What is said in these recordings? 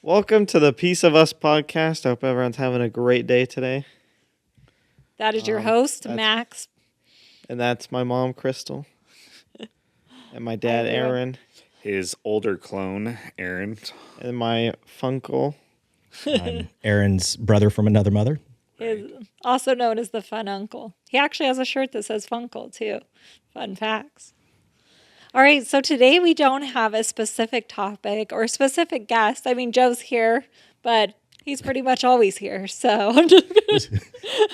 Welcome to the Piece of Us podcast. I hope everyone's having a great day today. That is your host, Max. And that's my mom, Crystal. And my dad, Aaron. His older clone, Aaron. And my funkle. I'm Aaron's brother from another mother. Is also known as the Fun Uncle. He actually has a shirt that says Funkle, too. Fun facts. All right, so today we don't have a specific topic or specific guest. I mean, Joe's here, but he's pretty much always here, so I'm just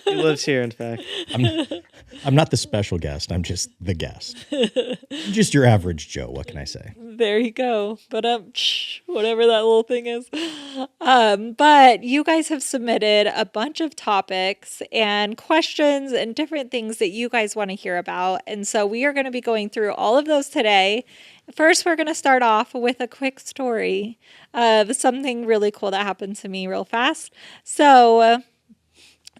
He lives here, in fact. I'm not the special guest. I'm just the guest. Just your average Joe. What can I say? There you go. But whatever that little thing is. But you guys have submitted a bunch of topics and questions and different things that you guys want to hear about. And so we are going to be going through all of those today. First, we're going to start off with a quick story of something really cool that happened to me real fast. So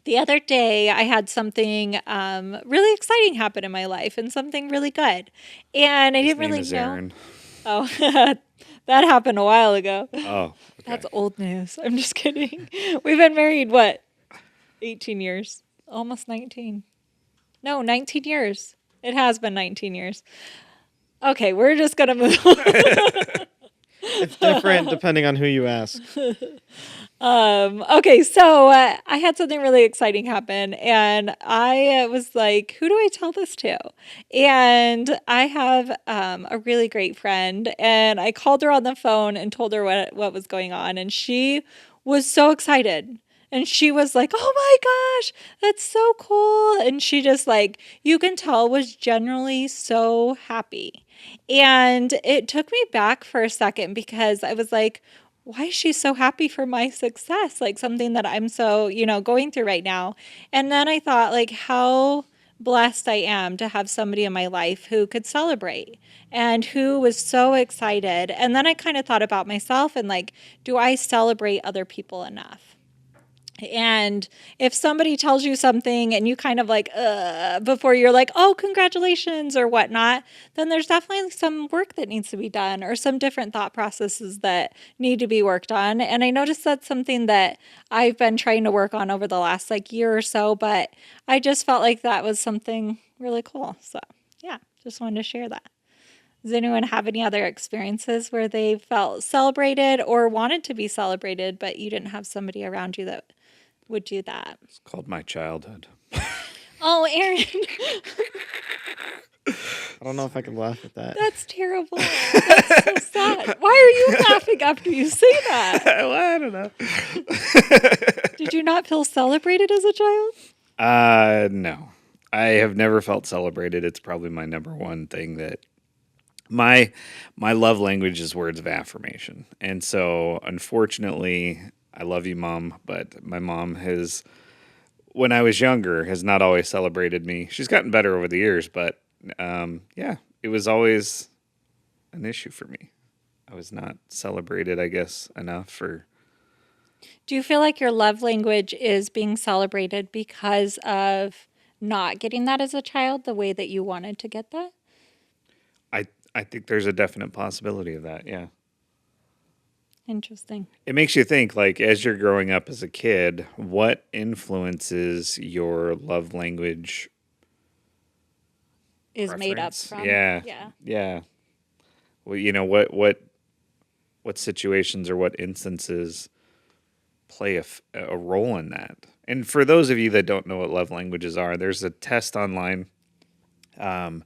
the other day, I had something really exciting happen in my life and something really good. And I didn't really know. Aaron. Oh, that happened a while ago. Oh, okay. That's old news. I'm just kidding. We've been married, 18 years? Almost 19. No, 19 years. It has been 19 years. Okay, we're just going to move on. It's different depending on who you ask. Okay, so I had something really exciting happen, and I was like, who do I tell this to? And I have a really great friend, and I called her on the phone and told her what was going on, and she was so excited. And she was like, oh my gosh, that's so cool. And she just you can tell was generally so happy. And it took me back for a second because I was like, why is she so happy for my success? Like something that I'm so, going through right now. And then I thought how blessed I am to have somebody in my life who could celebrate and who was so excited. And then I kind of thought about myself and do I celebrate other people enough? And if somebody tells you something and you kind of before you're like, oh, congratulations or whatnot, then there's definitely some work that needs to be done or some different thought processes that need to be worked on. And I noticed that's something that I've been trying to work on over the last year or so, but I just felt like that was something really cool. So yeah, just wanted to share that. Does anyone have any other experiences where they felt celebrated or wanted to be celebrated, but you didn't have somebody around you that would do that? It's called my childhood. Oh, Aaron. I don't know if I can laugh at that. That's terrible. That's so sad. Why are you laughing after you say that? Well, I don't know. Did you not feel celebrated as a child? No. I have never felt celebrated. It's probably my number one thing that my love language is words of affirmation. And so, unfortunately, I love you, Mom, but my mom when I was younger, has not always celebrated me. She's gotten better over the years, but it was always an issue for me. I was not celebrated, I guess, enough for... Do you feel like your love language is being celebrated because of not getting that as a child the way that you wanted to get that? I think there's a definite possibility of that, yeah. Interesting. It makes you think, as you're growing up as a kid, what influences your love language Is preference? made up from. Yeah. Well, what situations or what instances play a role in that? And for those of you that don't know what love languages are, there's a test online. And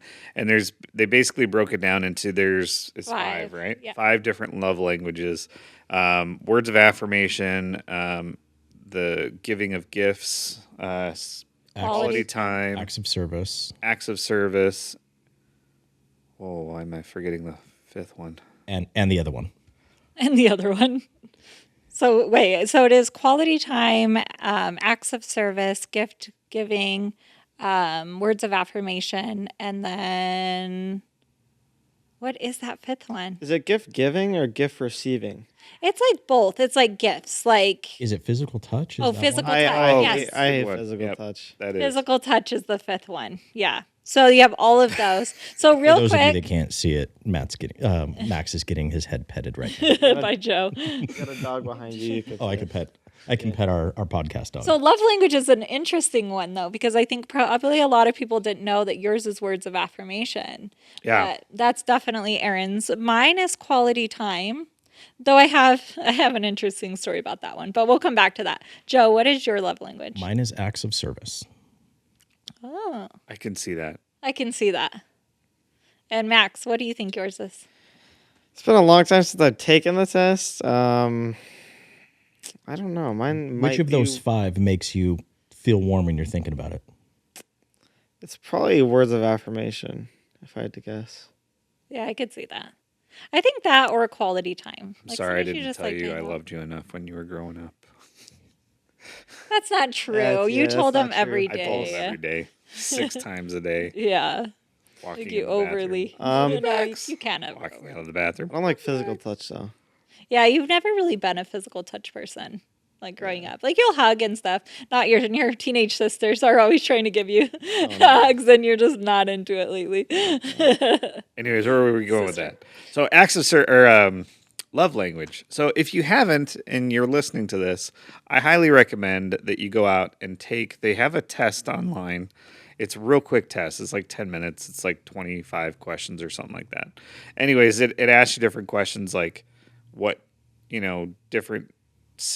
they basically broke it down into it's five, right? Yeah. 5 different love languages. Words of affirmation, the giving of gifts, quality time, Acts of service. Oh, why am I forgetting the 5th one? And the other one. And the other one. So it is quality time, acts of service, gift giving, words of affirmation, and then what is that 5th one? Is it gift giving or gift receiving? It's both. It's gifts. Is it physical touch? Physical touch. I Yes. hate Good one. physical Yep, touch. That is. Physical touch is the 5th one. Yeah. So you have all of those. So For real those of you quick that can't see it, Max is getting his head petted right now. by Joe. You got a dog behind you. You could Oh, I can pet. I can pet our podcast dog. So love language is an interesting one though, because I think probably a lot of people didn't know that yours is words of affirmation. Yeah. But that's definitely Erin's. Mine is quality time. Though I have an interesting story about that one, but we'll come back to that. Joe, what is your love language? Mine is acts of service. Oh, I can see that. I can see that. And Max, what do you think yours is? It's been a long time since I've taken the test. I don't know. Mine. Which might of those be- 5 makes you feel warm when you're thinking about it? It's probably words of affirmation, if I had to guess. Yeah, I could see that. I think that or quality time. I'm sorry I sometimes you didn't just tell like you to I hang out. loved you enough when you were growing up. That's not true. That's- You yeah, told that's him not true. every I told day. him every day, 6 times a day, Yeah, walking like you in the bathroom. overly. Um, no, you can't ever. Walking out of the bathroom. I don't like physical touch, though. Yeah, you've never really been a physical touch person, like growing up. Like you'll hug and stuff. Not your teenage sisters are always trying to give you hugs, and you're just not into it lately. Anyways, where were we going with that? So, access or love language. So, if you haven't and you're listening to this, I highly recommend that you go out and take. They have a test online. It's a real quick test. It's like 10 minutes. It's like 25 questions or something like that. Anyways, it asks you different questions like what, different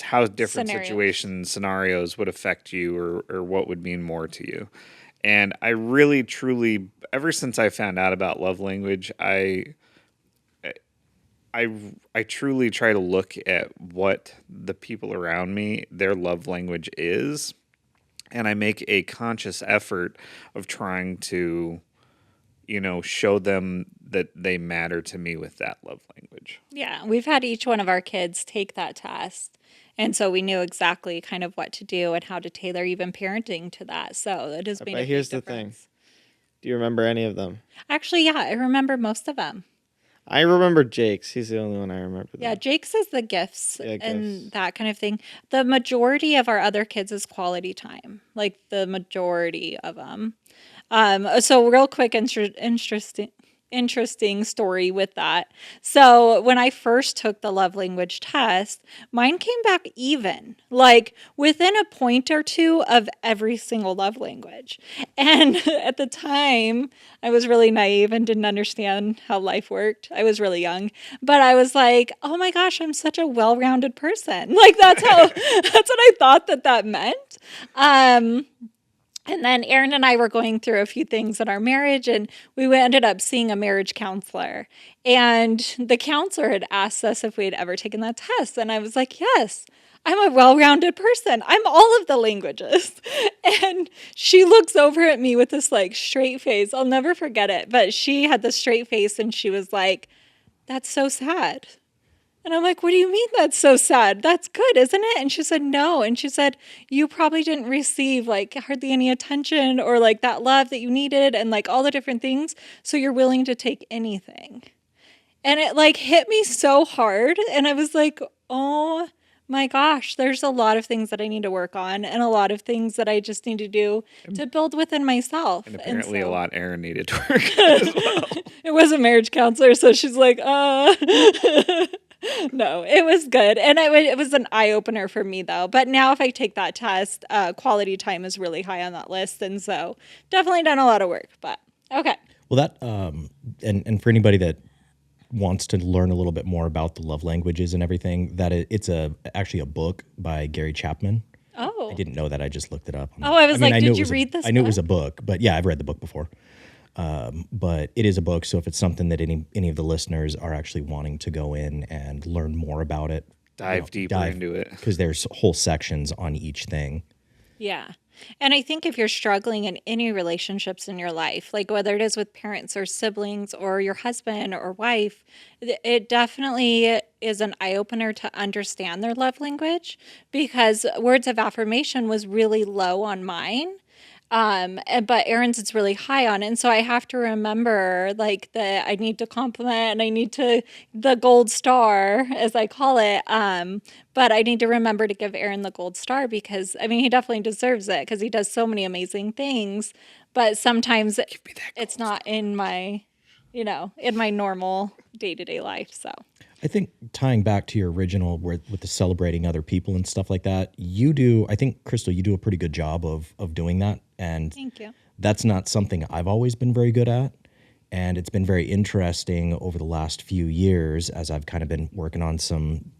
how different Scenarios. situations, scenarios would affect you or what would mean more to you. And I really, truly, ever since I found out about love language, I truly try to look at what the people around me, their love language is. And I make a conscious effort of trying to, show them that they matter to me with that love language. Yeah, we've had each one of our kids take that test. And so we knew exactly kind of what to do and how to tailor even parenting to that. So it has made a But big here's the thing. difference. Do you remember any of them? Actually, yeah, I remember most of them. I remember Jake's. He's the only one I remember. Yeah, though. Jake's is the gifts Yeah, and gifts. that kind of thing. The majority of our other kids is quality time, like the majority of them. So real quick, interesting story with that. So when I first took the love language test, mine came back even, like within a point or two of every single love language. And at the time, I was really naive and didn't understand how life worked. I was really young, but I was like, "Oh my gosh, I'm such a well-rounded person." Like that's what I thought that meant. And then Erin and I were going through a few things in our marriage, and we ended up seeing a marriage counselor. And the counselor had asked us if we had ever taken that test. And I was like, yes, I'm a well-rounded person. I'm all of the languages. And she looks over at me with this like straight face. I'll never forget it. But she had this straight face and she was like, that's so sad. And I'm like, what do you mean that's so sad? That's good, isn't it? And she said, no. And she said, you probably didn't receive like hardly any attention or like that love that you needed and like all the different things. So you're willing to take anything. And it like hit me so hard. And I was like, oh my gosh, there's a lot of things that I need to work on and a lot of things that I just need to do to build within myself. And apparently so, a lot Aaron needed to work on as well. It was a marriage counselor. So she's like, No, it was good. And it was an eye opener for me, though. But now, if I take that test, quality time is really high on that list. And so, definitely done a lot of work. But okay. Well, that and for anybody that wants to learn a little bit more about the love languages and everything, it's actually a book by Gary Chapman. Oh. I didn't know that. I just looked it up. I was like, I knew did it you was read this I knew it book? was a book, but yeah, I've read the book before. But it is a book, so if it's something that any of the listeners are actually wanting to go in and learn more about it, Dive deeper into it. because there's whole sections on each thing. Yeah. And I think if you're struggling in any relationships in your life, like whether it is with parents or siblings or your husband or wife, it definitely is an eye opener to understand their love language because words of affirmation was really low on mine. But Aaron's it's really high on. And so I have to remember like that I need to compliment and I need to the gold star, as I call it. But I need to remember to give Aaron the gold star because I mean he definitely deserves it because he does so many amazing things. But sometimes it's not in my, in my normal day-to-day life. So I think tying back to your original with the celebrating other people and stuff like that, you do, I think, Crystal, you do a pretty good job of doing that. And thank you. that's not something I've always been very good at. And it's been very interesting over the last few years as I've kind of been working on some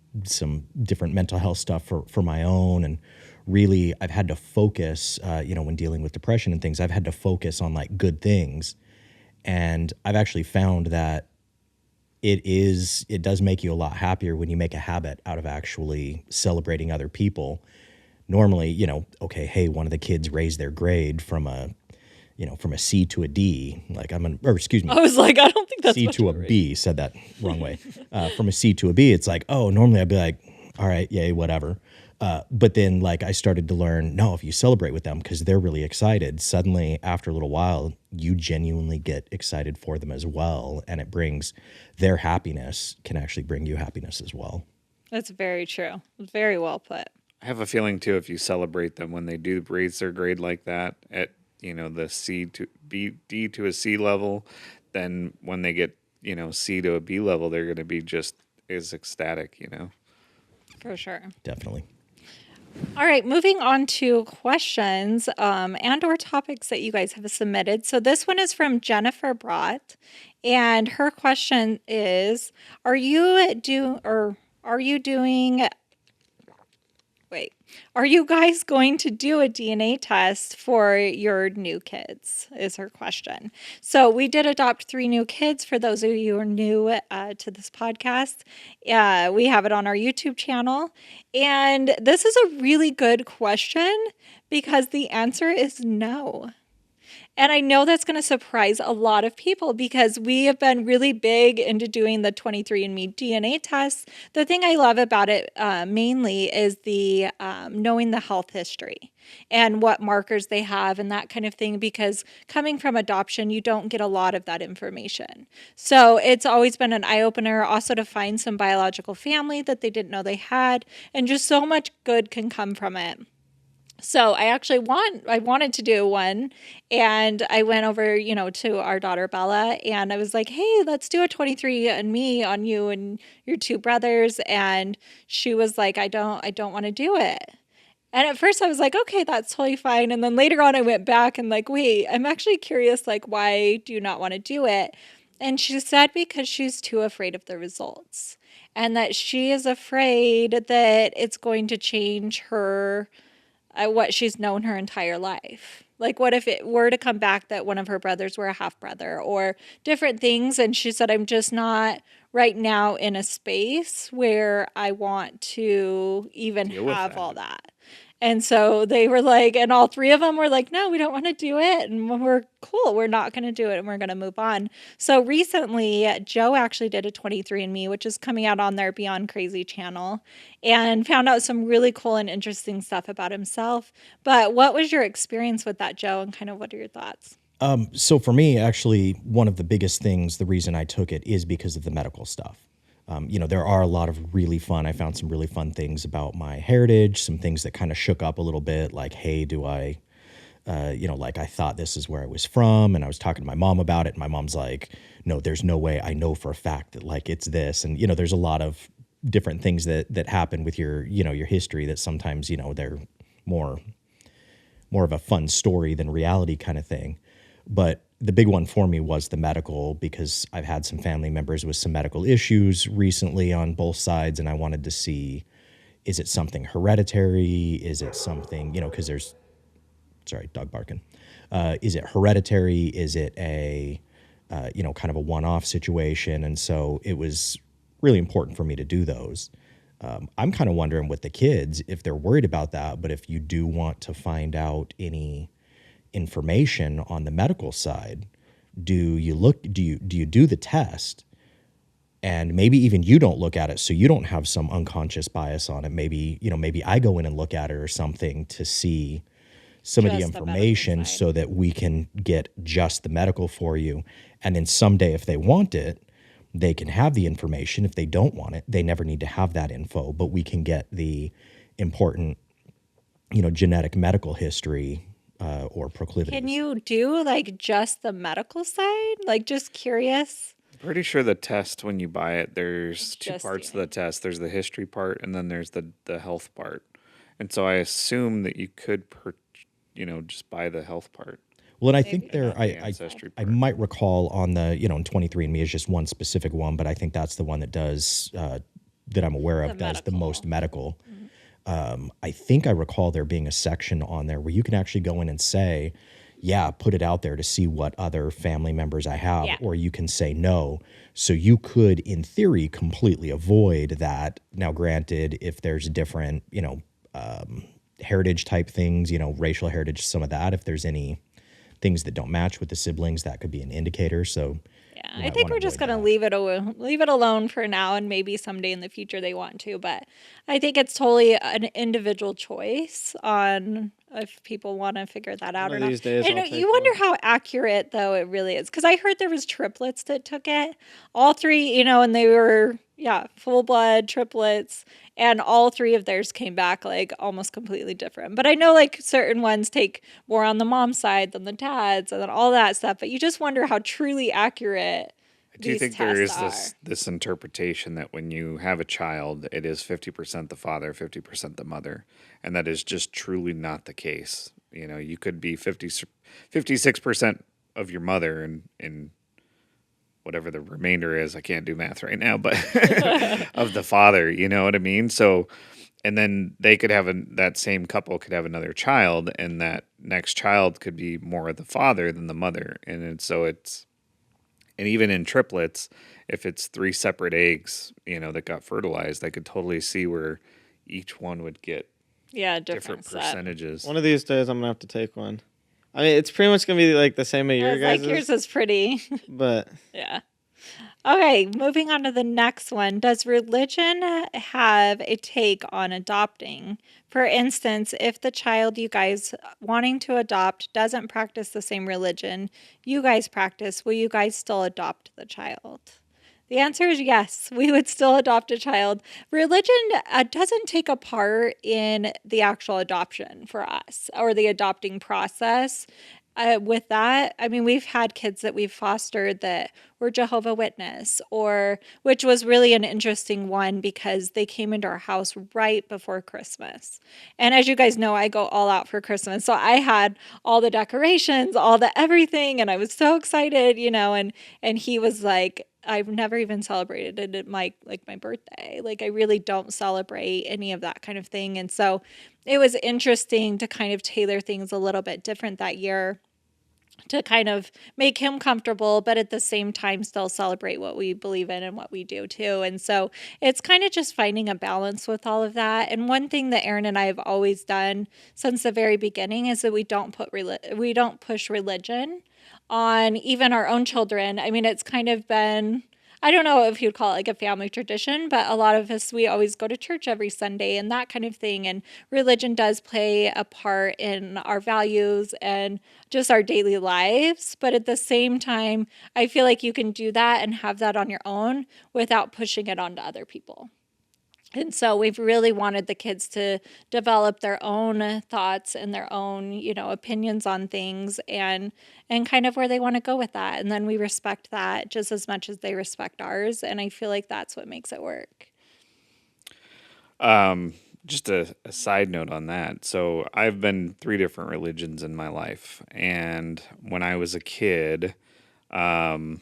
different mental health stuff for my own. And really, I've had to focus, when dealing with depression and things, I've had to focus on like good things. And I've actually found that it does make you a lot happier when you make a habit out of actually celebrating other people. Normally, okay, hey, one of the kids raised their grade from a C to a D. Like excuse me, I was like, I don't think that's C what to you a were B. Said that wrong way. From a C to a B, it's like, oh, normally I'd be like, all right, yay, whatever. But then like I started to learn, no, if you celebrate with them because they're really excited, suddenly after a little while, you genuinely get excited for them as well. And it brings their happiness can actually bring you happiness as well. That's very true. Very well put. I have a feeling too, if you celebrate them when they do raise their grade like that at, the C to B, D to a C level, then when they get, C to a B level, they're going to be just as ecstatic, For sure. Definitely. All right, moving on to questions and or topics that you guys have submitted. So this one is from Jennifer Brott, and her question is: Are you guys going to do a DNA test for your new kids? Is her question. So we did adopt 3 new kids. For those of you who are new to this podcast, we have it on our YouTube channel. And this is a really good question because the answer is no. And I know that's going to surprise a lot of people because we have been really big into doing the 23andMe DNA tests. The thing I love about it mainly is the knowing the health history and what markers they have and that kind of thing, because coming from adoption, you don't get a lot of that information. So it's always been an eye-opener also to find some biological family that they didn't know they had, and just so much good can come from it. So I wanted to do one, and I went over, to our daughter Bella, and I was like, hey, let's do a 23andMe on you and your 2 brothers. And she was like, I don't want to do it. And at first I was like, okay, that's totally fine. And then later on I went back and like, wait, I'm actually curious, like, why do you not want to do it? And she said because she's too afraid of the results, and that she is afraid that it's going to change her what she's known her entire life. Like, what if it were to come back that one of her brothers were a half brother or different things? And she said, I'm just not right now in a space where I want to even have all that. And so they were like, and all 3 of them were like, no, we don't want to do it. And we're cool. We're not going to do it. And we're going to move on. So recently, Joe actually did a 23andMe, which is coming out on their Beyond Crazy channel, and found out some really cool and interesting stuff about himself. But what was your experience with that, Joe? And kind of what are your thoughts? So for me, actually, one of the biggest things, the reason I took it is because of the medical stuff. There are a lot of I found some really fun things about my heritage, some things that kind of shook up a little bit, like, hey, do I, I thought this is where I was from. And I was talking to my mom about it. And my mom's like, no, there's no way. I know for a fact that like, it's this. And, there's a lot of different things that happen with your history that sometimes, they're more of a fun story than reality kind of thing. But the big one for me was the medical, because I've had some family members with some medical issues recently on both sides, and I wanted to see, is it something hereditary? Is it something, because dog barking. Is it hereditary? Is it a, kind of a one-off situation? And so it was really important for me to do those. I'm kind of wondering with the kids if they're worried about that, but if you do want to find out any information on the medical side, do you do the test, and maybe even you don't look at it so you don't have some unconscious bias on it. Maybe I go in and look at it or something to see some of the Just the medical information side. so that we can get just the medical for you. And then someday, if they want it, they can have the information. If they don't want it, they never need to have that info, but we can get the important, genetic medical history or proclivities. Can you do like just the medical side? Like just curious. Pretty sure the test when you buy it, there's two Just parts to DNA. the test. There's the history part, and then there's the health part. And so I assume that you could, just buy the health part. Well, and I Maybe think there, Not the I ancestry I part. might recall on the, 23andMe is just one specific one, but I think that's the one that does, that I'm aware of, The does the medical. most medical. I think I recall there being a section on there where you can actually go in and say, yeah, put it out there to see what other family members I have, Yeah. or you can say no. So you could, in theory, completely avoid that. Now, granted, if there's different, heritage type things, racial heritage, some of that, if there's any things that don't match with the siblings, that could be an indicator. So Yeah, you I might think wanna we're just avoid gonna that. leave it alone for now, and maybe someday in the future they want to. But I think it's totally an individual choice on if people want to figure that One out or of not. these days And I'll you take wonder one. how accurate though it really is, because I heard there was triplets that took it, all three, and they were full blood triplets, and all three of theirs came back like almost completely different. But I know like certain ones take more on the mom's side than the dad's, and then all that stuff. But you just wonder how truly accurate I do these think there tests is are. this interpretation that when you have a child, it is 50% the father, 50% the mother, and that is just truly not the case. You could be 56% of your mother and whatever the remainder is. I can't do math right now, but of the father, you know what I mean? So, and then they could have that same couple could have another child, and that next child could be more of the father than the mother, and even in triplets, if it's three separate eggs, that got fertilized, I could totally see where each one would get Yeah, different different set. percentages. One of these days I'm gonna have to take one. I mean, it's pretty much gonna be like the same as I your was like, guys', yours is pretty. but Yeah. Okay, moving on to the next one. Does religion have a take on adopting? For instance, if the child you guys wanting to adopt doesn't practice the same religion you guys practice, will you guys still adopt the child? The answer is yes, we would still adopt a child. Religion doesn't take a part in the actual adoption for us or the adopting process. With that, I mean, we've had kids that we've fostered that were Jehovah Witness, or which was really an interesting one because they came into our house right before Christmas. And as you guys know, I go all out for Christmas. So I had all the decorations, all the everything, and I was so excited, and he was like, I've never even celebrated it at my birthday. Like I really don't celebrate any of that kind of thing. And so it was interesting to kind of tailor things a little bit different that year to kind of make him comfortable, but at the same time still celebrate what we believe in and what we do too. And so it's kind of just finding a balance with all of that. And one thing that Aaron and I have always done since the very beginning is that we don't push religion on even our own children. I mean, it's kind of been, I don't know if you'd call it like a family tradition, but a lot of us, we always go to church every Sunday and that kind of thing. And religion does play a part in our values and just our daily lives. But at the same time, I feel like you can do that and have that on your own without pushing it onto other people. And so we've really wanted the kids to develop their own thoughts and their own, opinions on things and kind of where they want to go with that. And then we respect that just as much as they respect ours. And I feel like that's what makes it work. Just a side note on that. So I've been 3 different religions in my life, and when I was a kid, my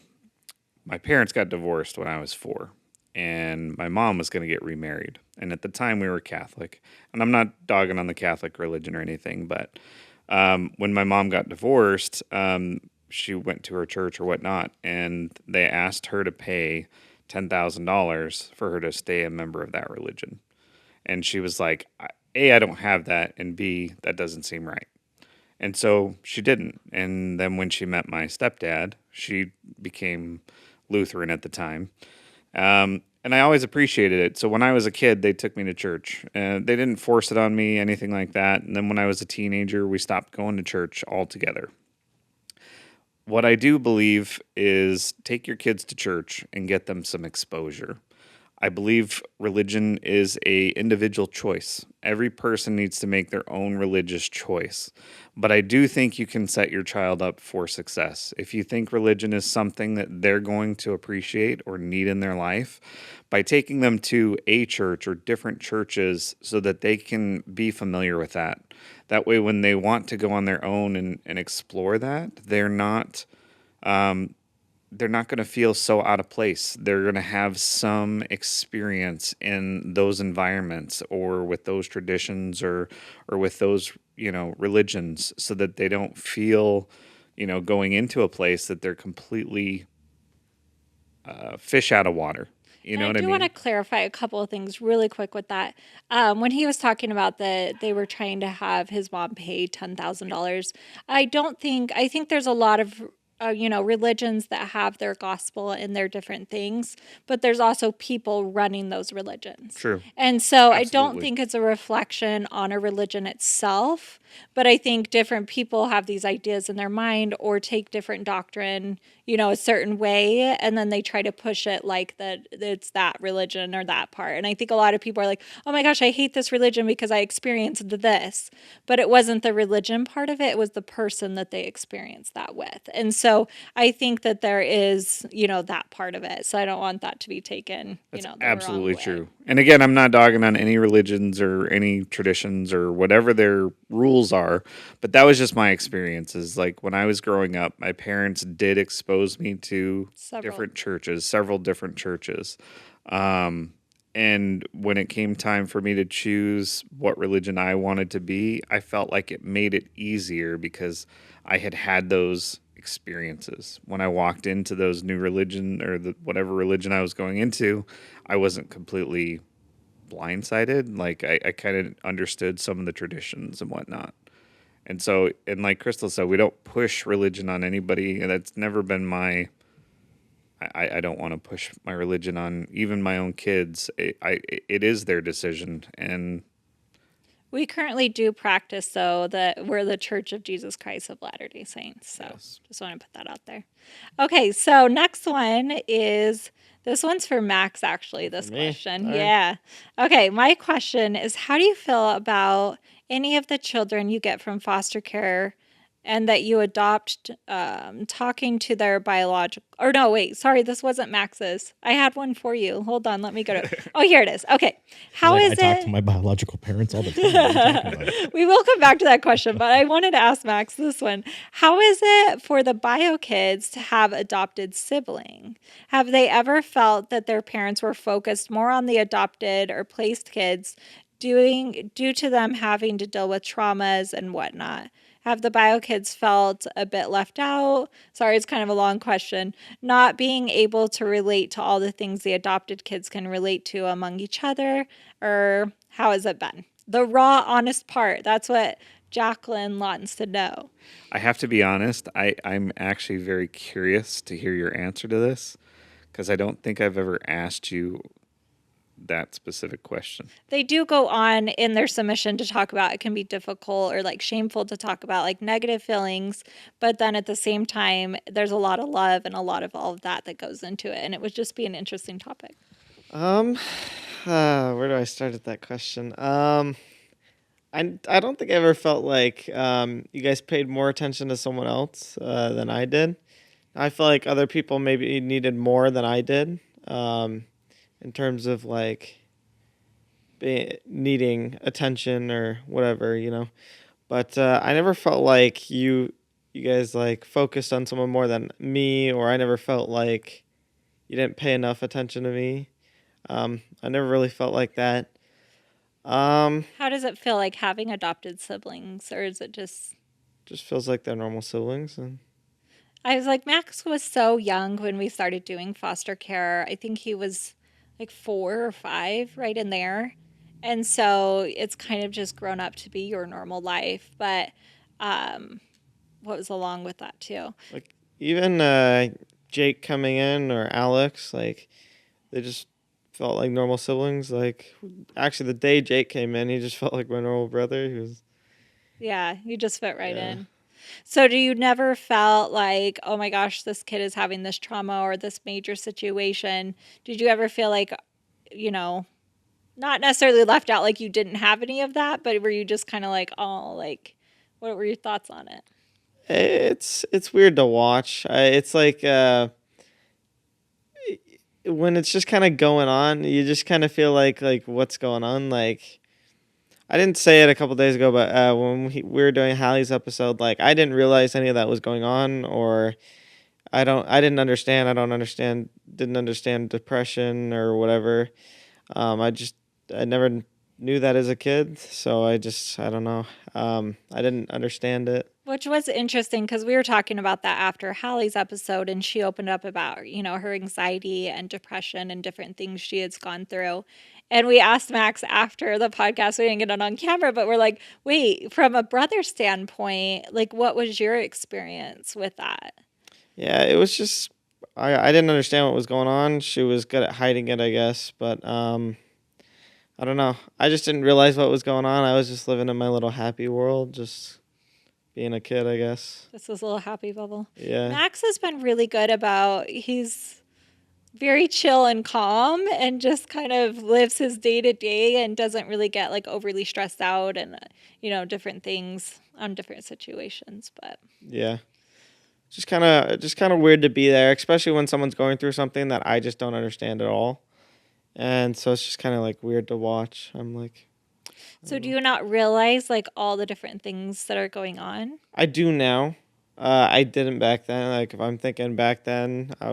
parents got divorced when I was 4, and my mom was going to get remarried. And at the time, we were Catholic, and I'm not dogging on the Catholic religion or anything, but when my mom got divorced, she went to her church or whatnot, and they asked her to pay $10,000 for her to stay a member of that religion. And she was like, A, I don't have that, and B, that doesn't seem right. And so she didn't. And then when she met my stepdad, she became Lutheran at the time. And I always appreciated it. So when I was a kid, they took me to church. And they didn't force it on me, anything like that. And then when I was a teenager, we stopped going to church altogether. What I do believe is take your kids to church and get them some exposure. I believe religion is a individual choice. Every person needs to make their own religious choice. But I do think you can set your child up for success. If you think religion is something that they're going to appreciate or need in their life, by taking them to a church or different churches so that they can be familiar with that. That way when they want to go on their own and explore that, they're not going to feel so out of place. They're going to have some experience in those environments or with those traditions or with those, religions so that they don't feel, going into a place that they're completely fish out of water. You And know I what I do mean? want to clarify a couple of things really quick with that. When he was talking about that they were trying to have his mom pay $10,000, I think there's a lot of, religions that have their gospel and their different things, but there's also people running those religions. True. And so I don't Absolutely. think it's a reflection on a religion itself, but I think different people have these ideas in their mind or take different doctrine, a certain way, and then they try to push it like that it's that religion or that part. And I think a lot of people are like, oh my gosh, I hate this religion because I experienced this. But it wasn't the religion part of it, it was the person that they experienced that with. And so I think that there is, that part of it. So I don't want that to be taken, That's the wrong absolutely way. true. And again, I'm not dogging on any religions or any traditions or whatever their rules are, but that was just my experiences. Like when I was growing up, my parents did expose me to several different churches. And when it came time for me to choose what religion I wanted to be, I felt like it made it easier because I had had those experiences. When I walked into those new religion or whatever religion I was going into, I wasn't completely blindsided. Like I kind of understood some of the traditions and whatnot. And so, and like Crystal said, we don't push religion on anybody. And that's never been I don't want to push my religion on even my own kids. It is their decision. And We currently do practice, though, that we're the Church of Jesus Christ of Latter-day Saints. So yes. just want to put that out there. Okay, so next one is, this one's for Max, actually, this me? question. All right. Yeah. Okay, my question is, how do you feel about any of the children you get from foster care and that you adopt, talking to their biological, or no, wait, sorry, this wasn't Max's. I had one for you. Hold on, let me go to, oh, here it is. Okay. How Like, is I it? talk to my biological parents all the time. What are you talking about? We will come back to that question, but I wanted to ask Max this one. How is it for the bio kids to have adopted sibling? Have they ever felt that their parents were focused more on the adopted or placed kids due to them having to deal with traumas and whatnot? Have the bio kids felt a bit left out? Sorry, it's kind of a long question. Not being able to relate to all the things the adopted kids can relate to among each other? Or how has it been? The raw, honest part. That's what Jacqueline wants to know. I have to be honest, I'm actually very curious to hear your answer to this because I don't think I've ever asked you that specific question. They do go on in their submission to talk about it can be difficult or like shameful to talk about like negative feelings, but then at the same time, there's a lot of love and a lot of all of that that goes into it. And it would just be an interesting topic. Where do I start at that question? I don't think I ever felt like you guys paid more attention to someone else than I did. I feel like other people maybe needed more than I did in terms of like needing attention or whatever. But I never felt like you guys like focused on someone more than me, or I never felt like you didn't pay enough attention to me. I never really felt like that. How does it feel like having adopted siblings, or is it just? Just feels like they're normal siblings, and I was like, Max was so young when we started doing foster care. I think he was like 4 or 5, right in there. And so it's kind of just grown up to be your normal life. But what was along with that too? like even Jake coming in or Alex, like they just felt like normal siblings. Like, actually, the day Jake came in, he just felt like my normal brother. He was, Yeah, you just fit right yeah. in. So do you never felt like, oh my gosh, this kid is having this trauma or this major situation? Did you ever feel like, you know, not necessarily left out, like you didn't have any of that, but were you just kind of like, oh, like, what were your thoughts on it? It's weird to watch. It's like when it's just kind of going on, you just kind of feel like what's going on. Like, I didn't say it a couple days ago, but when we were doing Hallie's episode, like I didn't realize any of that was going on, or I didn't understand. I don't understand. Didn't understand depression or whatever. I just I never knew that as a kid, so I don't know. I didn't understand it. Which was interesting because we were talking about that after Hallie's episode, and she opened up about, her anxiety and depression and different things she has gone through. And we asked Max after the podcast, we didn't get it on camera, but we're like, wait, from a brother standpoint, like, what was your experience with that? Yeah, it was just I didn't understand what was going on. She was good at hiding it, I guess, but I don't know. I just didn't realize what was going on. I was just living in my little happy world, just being a kid, I guess. This was a little happy bubble. Yeah. Max has been really good about, he's very chill and calm and just kind of lives his day to day and doesn't really get like overly stressed out and, different things on different situations. But Yeah. Just kind of weird to be there, especially when someone's going through something that I just don't understand at all. And so it's just kind of like weird to watch. I'm like, so do you not realize like all the different things that are going on? I do now. I didn't back then. Like if I'm thinking back then, I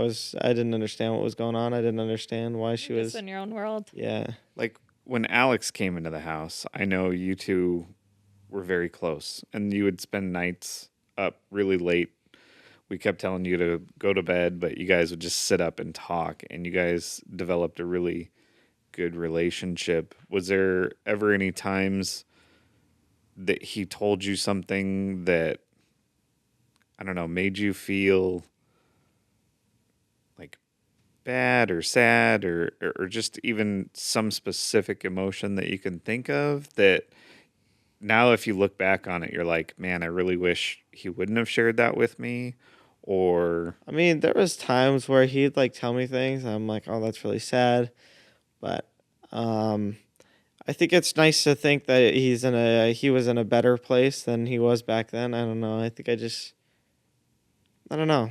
didn't understand what was going on. I didn't understand why she Just was. in your own world. Yeah. Like when Alex came into the house, I know you two were very close, and you would spend nights up really late. We kept telling you to go to bed, but you guys would just sit up and talk, and you guys developed a really good relationship. Was there ever any times that he told you something that, I don't know, made you feel like bad or sad, or just even some specific emotion that you can think of that now if you look back on it, you're like, man, I really wish he wouldn't have shared that with me? Or I mean, there was times where he'd like tell me things, and I'm like, oh, that's really sad. But um, I think it's nice to think that he was in a better place than he was back then. I don't know. I don't know.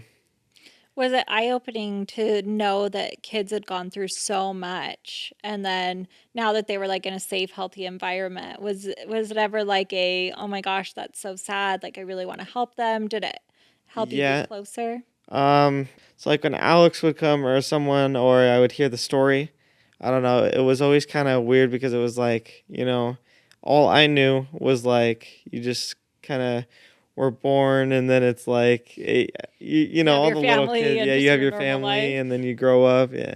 Was it eye opening to know that kids had gone through so much and then now that they were like in a safe, healthy environment, was it ever like a, oh my gosh, that's so sad, like I really want to help them? Did it help you get Yeah. closer? It's like when Alex would come or someone, or I would hear the story. I don't know. It was always kind of weird because it was like, all I knew was like you just kind of were born, and then it's like, You have all your the little family kids. and Yeah, just you have your your normal family, life. and then you grow up. Yeah.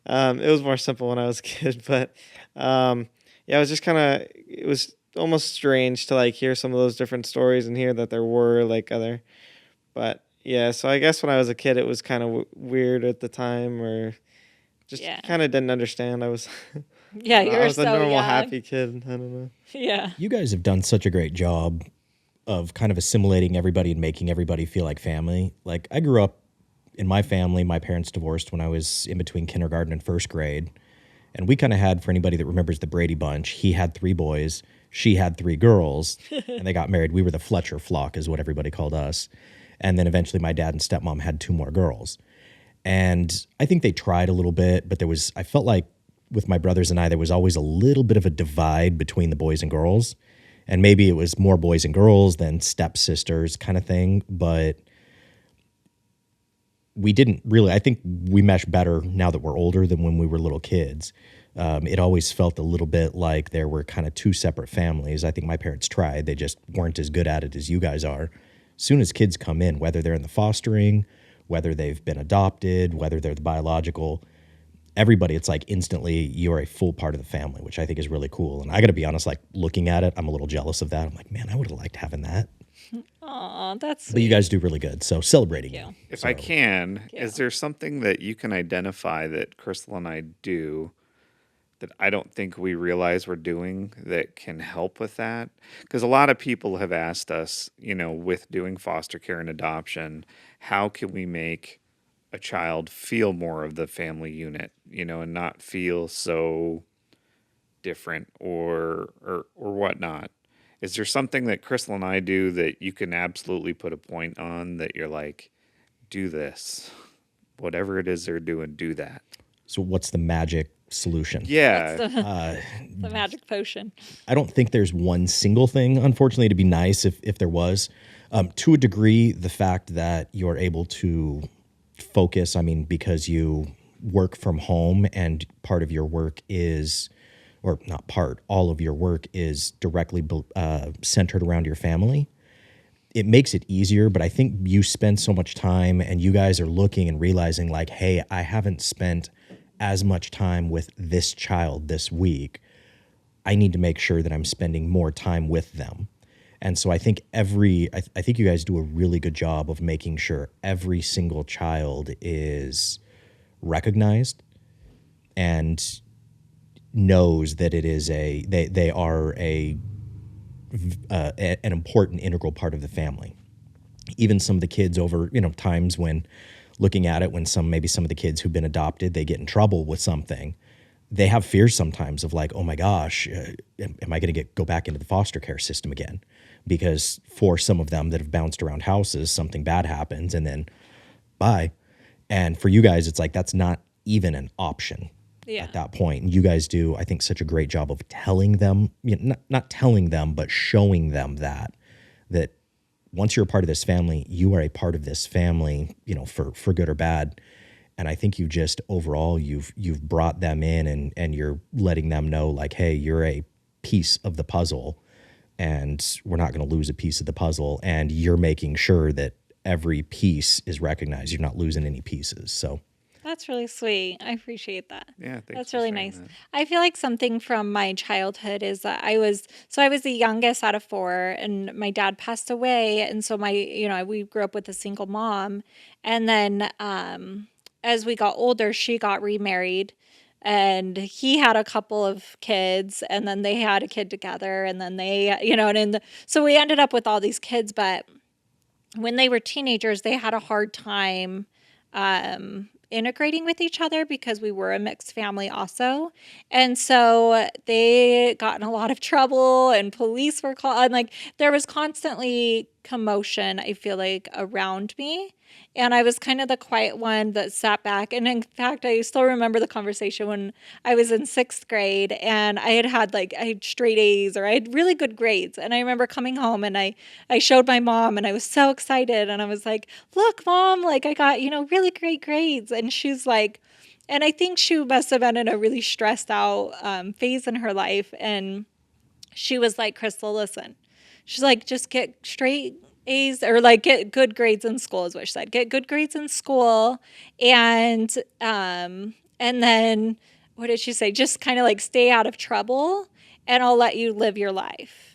It was more simple when I was a kid, but yeah, it was just kind of, it was almost strange to like hear some of those different stories and hear that there were like other. But yeah, so I guess when I was a kid, it was kind of weird at the time, or just Yeah. kind of didn't understand. I was, Yeah, you I were was a so normal, young. happy kid. I don't know. Yeah. You guys have done such a great job of kind of assimilating everybody and making everybody feel like family. Like I grew up in my family, my parents divorced when I was in between kindergarten and first grade. And we kind of had, for anybody that remembers the Brady Bunch, he had 3 boys, she had 3 girls, and they got married. We were the Fletcher flock, is what everybody called us. And then eventually my dad and stepmom had 2 more girls. And I think they tried a little bit, but I felt like with my brothers and I, there was always a little bit of a divide between the boys and girls. And maybe it was more boys and girls than stepsisters kind of thing. But we didn't really, I think we mesh better now that we're older than when we were little kids. It always felt a little bit like there were kind of 2 separate families. I think my parents tried. They just weren't as good at it as you guys are. As soon as kids come in, whether they're in the fostering, whether they've been adopted, whether they're the biological, everybody, it's like instantly you're a full part of the family, which I think is really cool. And I got to be honest, like looking at it, I'm a little jealous of that. I'm like, man, I would have liked having that. Aw, that's sweet. But you guys do really good. So celebrating Thank you. if I can, you. is there something that you can identify that Crystal and I do that I don't think we realize we're doing that can help with that. Because a lot of people have asked us, with doing foster care and adoption, how can we make a child feel more of the family unit, and not feel so different or whatnot. Is there something that Crystal and I do that you can absolutely put a point on that you're like, do this, whatever it is they're doing, do that? So what's the magic solution? What's Yeah. the magic potion? I don't think there's one single thing. Unfortunately, it'd be nice if there was. To a degree, the fact that you're able to focus, I mean, because you work from home and part of your work is, or not part, all of your work is directly centered around your family. It makes it easier, but I think you spend so much time and you guys are looking and realizing like, hey, I haven't spent as much time with this child this week. I need to make sure that I'm spending more time with them. And so I think I think you guys do a really good job of making sure every single child is recognized and knows that it is they are an important integral part of the family. Even some of the kids over, times when looking at it, when maybe some of the kids who've been adopted, they get in trouble with something. They have fears sometimes of like, oh my gosh, am I going to go back into the foster care system again? Because for some of them that have bounced around houses, something bad happens and then bye. And for you guys, it's like that's not even an option at that point. And you guys do, I think, such a great job of telling them, not telling them, but showing them that once you're a part of this family, you are a part of this family, for good or bad. And I think you've brought them in and you're letting them know like, hey, you're a piece of the puzzle and we're not going to lose a piece of the puzzle. And you're making sure that every piece is recognized. You're not losing any pieces. So That's really sweet. I appreciate that. Yeah, thanks That's for really sharing nice. that. I feel like something from my childhood is that I was the youngest out of four and my dad passed away. And so we grew up with a single mom. And then, as we got older, she got remarried and he had a couple of kids and then they had a kid together and then so we ended up with all these kids, but when they were teenagers, they had a hard time integrating with each other because we were a mixed family also. And so they got in a lot of trouble and police were called. And like there was constantly commotion, I feel like, around me. And I was kind of the quiet one that sat back. And in fact, I still remember the conversation when I was in sixth grade and I had straight A's or I had really good grades. And I remember coming home and I showed my mom and I was so excited. And I was like, look, mom, like I got, really great grades. And she's like, and I think she must have been in a really stressed out phase in her life. And she was like, Crystal, listen. She's like, just get straight A's or like get good grades in school is what she said. Get good grades in school and then what did she say? Just kind of like stay out of trouble and I'll let you live your life.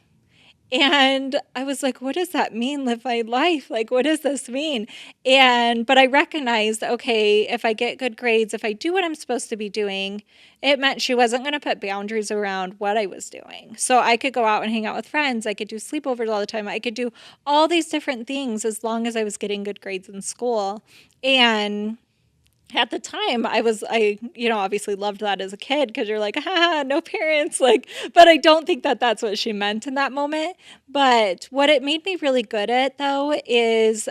And I was like, what does that mean? Live my life? Like, what does this mean? But I recognized, okay, if I get good grades, if I do what I'm supposed to be doing, it meant she wasn't going to put boundaries around what I was doing. So I could go out and hang out with friends. I could do sleepovers all the time. I could do all these different things as long as I was getting good grades in school. And at the time I obviously loved that as a kid because you're like, no parents, like, but I don't think that that's what she meant in that moment. But what it made me really good at though is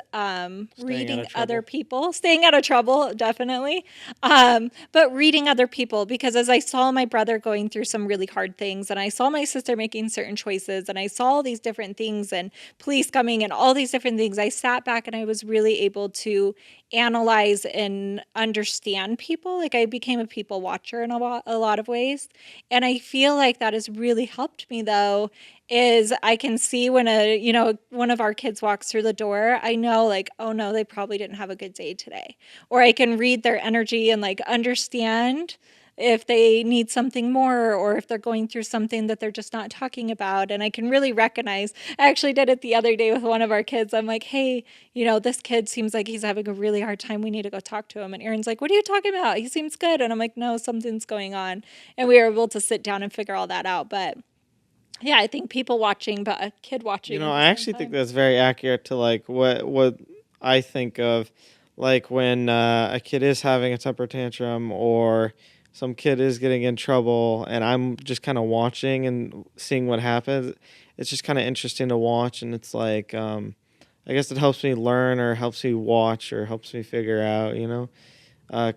reading other people, staying out of trouble, definitely. But reading other people, because as I saw my brother going through some really hard things and I saw my sister making certain choices and I saw all these different things and police coming and all these different things, I sat back and I was really able to analyze and understand people. Like I became a people watcher in a lot of ways. And I feel like that has really helped me though, is I can see when one of our kids walks through the door, I know like, oh no, they probably didn't have a good day today. Or I can read their energy and like understand if they need something more or if they're going through something that they're just not talking about. And I can really recognize, I actually did it the other day with one of our kids. I'm like, hey, this kid seems like he's having a really hard time. We need to go talk to him. And Aaron's like, what are you talking about? He seems good. And I'm like, no, something's going on. And we were able to sit down and figure all that out. But yeah, I think people watching, but a kid watching at the I same actually think time. that's very accurate to like what I think of, like when a kid is having a temper tantrum or some kid is getting in trouble, and I'm just kind of watching and seeing what happens. It's just kind of interesting to watch, and it's like I guess it helps me learn or helps me watch or helps me figure out,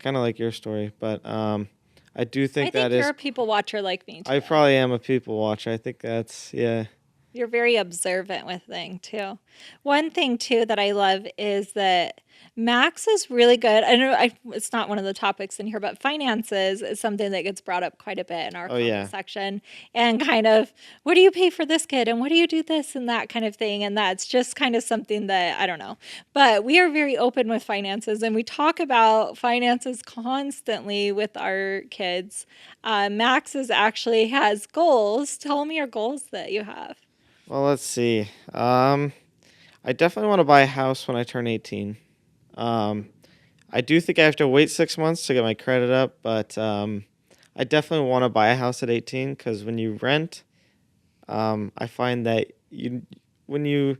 kind of like your story. But I do I think that think you're is. a people watcher like me I too. probably am a people watcher. I think that's yeah. You're very observant with things too. One thing too that I love is that Max is really good. I know it's not one of the topics in here, but finances is something that gets brought up quite a bit in our Oh convo yeah. section. And kind of, what do you pay for this kid? And what do you do this and that kind of thing? And that's just kind of something that I don't know. But we are very open with finances and we talk about finances constantly with our kids. Max actually has goals. Tell me your goals that you have. Well, let's see. I definitely want to buy a house when I turn 18. Um, I do think I have to wait 6 months to get my credit up, but I definitely want to buy a house at 18 because when you rent, I find that when you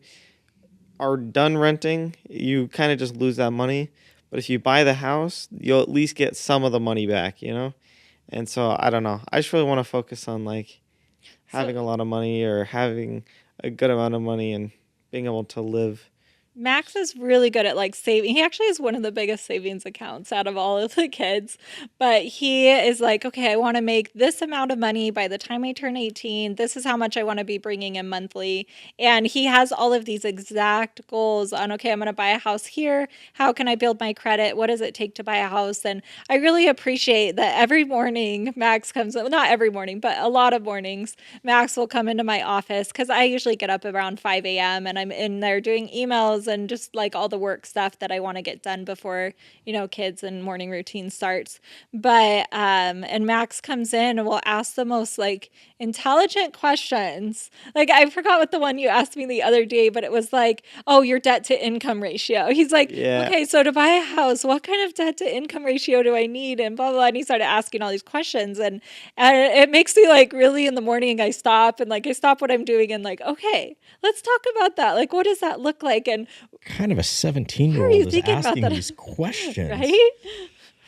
are done renting, you kind of just lose that money. But if you buy the house, you'll at least get some of the money back. And so I don't know. I just really want to focus on like So having a lot of money or having a good amount of money and being able to live. Max is really good at like saving. He actually has one of the biggest savings accounts out of all of the kids. But he is like, okay, I want to make this amount of money by the time I turn 18. This is how much I want to be bringing in monthly. And he has all of these exact goals on, okay, I'm going to buy a house here. How can I build my credit? What does it take to buy a house? And I really appreciate that every morning Max comes, not every morning, but a lot of mornings, Max will come into my office because I usually get up around 5 a.m. and I'm in there doing emails and just like all the work stuff that I want to get done before, kids and morning routine starts. But, and Max comes in and will ask the most like intelligent questions. Like, I forgot what the one you asked me the other day, but it was like, oh, your debt to income ratio. He's like, Yeah, okay, so to buy a house, what kind of debt to income ratio do I need? And blah, blah, blah. And he started asking all these questions. And it makes me like really in the morning, I stop and like I stop what I'm doing and like, okay, let's talk about that. Like, what does that look like? And Kind of a 17 how year are you old is thinking about asking that? these questions Right?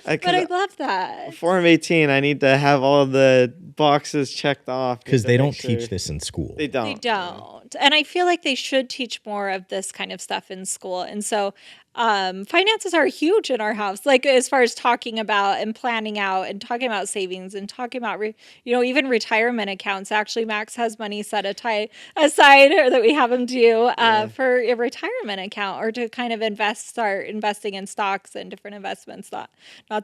But because I love that. before I'm 18, I need to have all the boxes checked off. Need because to they make don't sure teach this in school. they They don't. Yeah. don't. And I feel like they should teach more of this kind of stuff in school. And so finances are huge in our house, like as far as talking about and planning out and talking about savings and talking about, even retirement accounts. Actually, Max has money set aside or that we have him do Yeah. for a retirement account or to kind of start investing in stocks and different investments. Not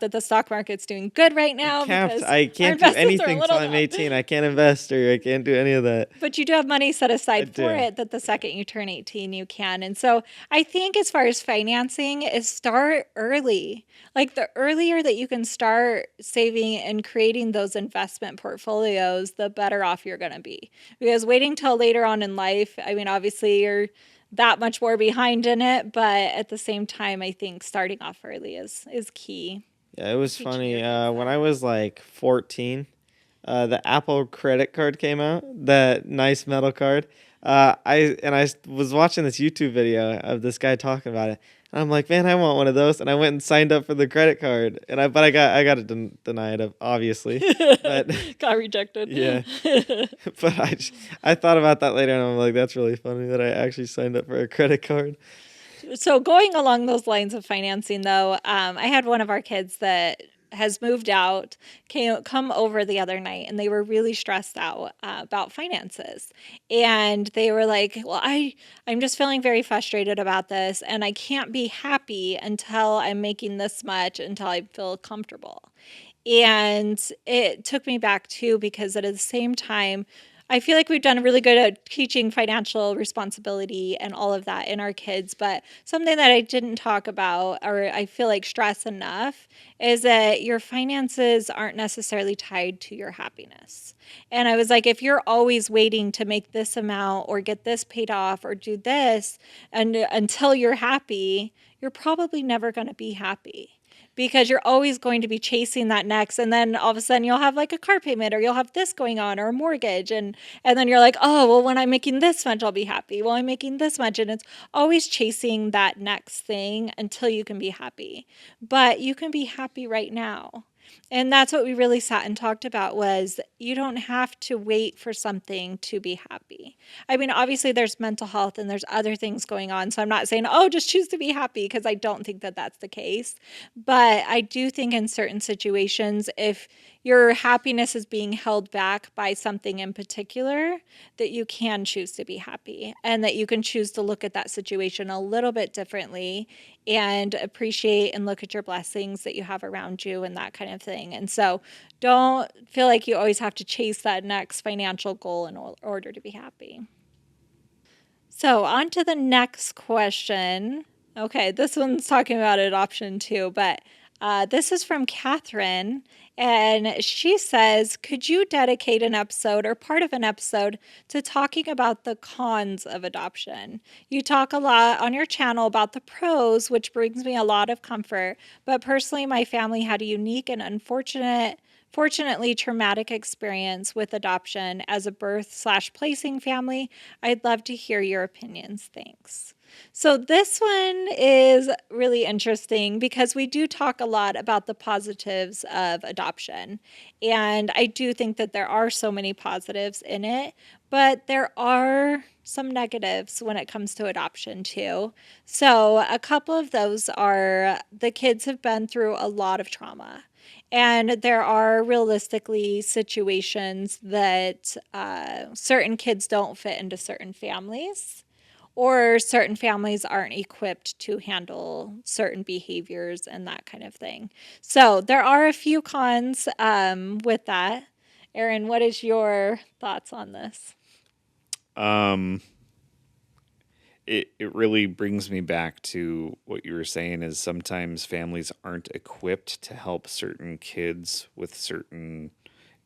that the stock market's doing good right now because I our can't do investments are a anything till little I'm down. 18. I can't invest or I can't do any of that. But you do have money set I aside for do. it that the second you turn 18, you can. And so I think as far as financing is start early. Like the earlier that you can start saving and creating those investment portfolios, the better off you're going to be. Because waiting till later on in life, I mean, obviously you're that much more behind in it, but at the same time, I think starting off early is key. Yeah, it was Teaching your funny. kids When that. I was like 14, the Apple credit card came out, that nice metal card. I was watching this YouTube video of this guy talking about it. And I'm like, man, I want one of those. And I went and signed up for the credit card. But I got it denied, obviously. But Got rejected. yeah, but I thought about that later, and I'm like, that's really funny that I actually signed up for a credit card. So going along those lines of financing, though, I had one of our kids that has moved out come over the other night, and they were really stressed out about finances, and they were like, "Well, I'm just feeling very frustrated about this, and I can't be happy until I'm making this much until I feel comfortable." And it took me back too because at the same time I feel like we've done really good at teaching financial responsibility and all of that in our kids. But something that I didn't talk about, or I feel like stress enough, is that your finances aren't necessarily tied to your happiness. And I was like, if you're always waiting to make this amount or get this paid off or do this and until you're happy, you're probably never going to be happy because you're always going to be chasing that next, and then all of a sudden you'll have like a car payment or you'll have this going on or a mortgage, and then you're like, oh well, when I'm making this much I'll be happy, well I'm making this much, and it's always chasing that next thing until you can be happy. But you can be happy right now. And that's what we really sat and talked about, was you don't have to wait for something to be happy. I mean, obviously there's mental health and there's other things going on. So I'm not saying, oh, just choose to be happy, because I don't think that that's the case. But I do think in certain situations, if your happiness is being held back by something in particular, that you can choose to be happy and that you can choose to look at that situation a little bit differently and appreciate and look at your blessings that you have around you and that kind of thing. And so don't feel like you always have to chase that next financial goal in order to be happy. So on to the next question. Okay, this one's talking about adoption too, but this is from Catherine, and she says, could you dedicate an episode or part of an episode to talking about the cons of adoption? You talk a lot on your channel about the pros, which brings me a lot of comfort, but personally, my family had a unique and fortunately traumatic experience with adoption as a birth/placing family. I'd love to hear your opinions. Thanks. So this one is really interesting because we do talk a lot about the positives of adoption. And I do think that there are so many positives in it, but there are some negatives when it comes to adoption too. So a couple of those are the kids have been through a lot of trauma. And there are realistically situations that certain kids don't fit into certain families, or certain families aren't equipped to handle certain behaviors and that kind of thing. So there are a few cons with that. Aaron, what is your thoughts on this? It really brings me back to what you were saying, is sometimes families aren't equipped to help certain kids with certain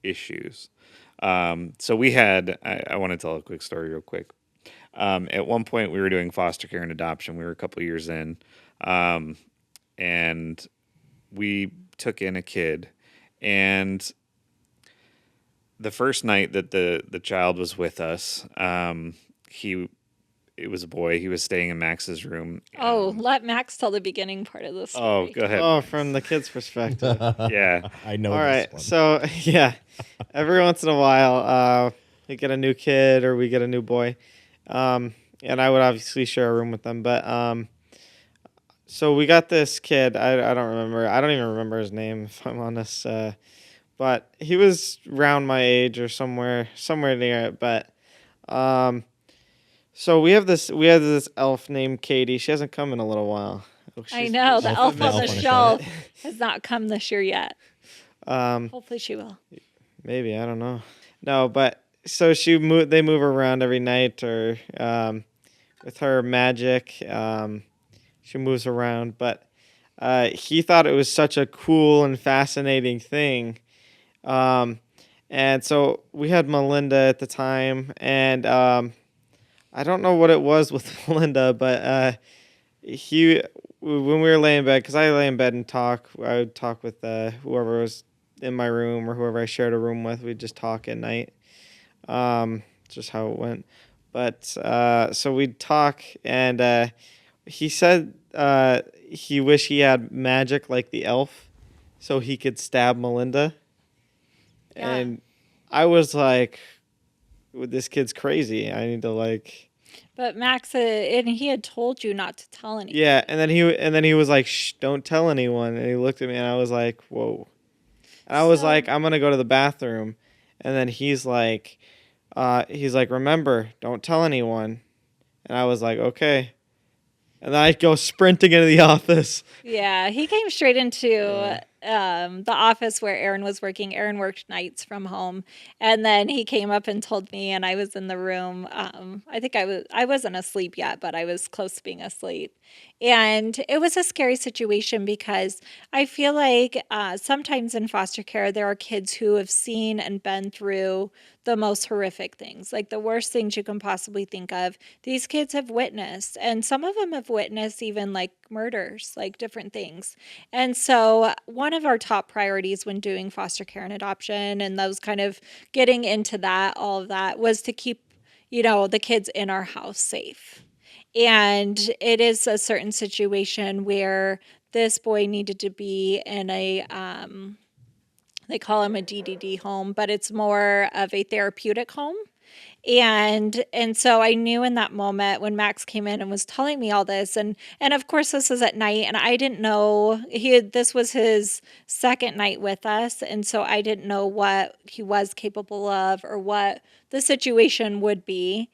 issues. So we had, I want to tell a quick story real quick. At one point, we were doing foster care and adoption. We were a couple years in, and we took in a kid. And the first night that the child was with us, it was a boy. He was staying in Max's room. Oh, let Max tell the beginning part of the Oh, story. go ahead. Oh, Max. from the kid's perspective. Yeah. I know All this right. one. So, yeah, every once in a while, we get a new kid or we get a new boy. And I would obviously share a room with them. But so we got this kid. I don't remember. I don't even remember his name, if I'm honest. But he was around my age or somewhere near it. But so we have this elf named Katie. She hasn't come in a little while. Oh, I she's- know, the elf on the shelf. shelf has not come this year yet. Um, Hopefully she will. Maybe, I don't know. No, but so they move around every night, or with her magic, she moves around. But he thought it was such a cool and fascinating thing. And so we had Melinda at the time, and I don't know what it was with Melinda, but when we were laying in bed, because I lay in bed and talk, I would talk with whoever was in my room or whoever I shared a room with. We'd just talk at night. Just how it went. But so we'd talk, and he said he wished he had magic like the elf, so he could stab Melinda. Yeah. And I was like, "This kid's crazy. I need to like." But Max, and he had told you not to tell anyone. Yeah, and then he was like, "Shh, don't tell anyone." And he looked at me, and I was like, "Whoa." And I was So- like, "I'm gonna go to the bathroom," and then he's like, "Remember, don't tell anyone." And I was like, "Okay." And then I go sprinting into the office. Yeah, he came straight into the office where Aaron was working. Aaron worked nights from home, and then he came up and told me, and I was in the room. I think I wasn't asleep yet, but I was close to being asleep, and it was a scary situation because I feel like sometimes in foster care there are kids who have seen and been through the most horrific things, like the worst things you can possibly think of. These kids have witnessed, and some of them have witnessed even like murders, like different things. And so, one of our top priorities when doing foster care and adoption and those kind of getting into that, all of that, was to keep, the kids in our house safe. And it is a certain situation where this boy needed to be in a they call him a DDD home, but it's more of a therapeutic home. And so I knew in that moment when Max came in and was telling me all this, and of course this was at night, and I didn't know this was his second night with us, and so I didn't know what he was capable of or what the situation would be.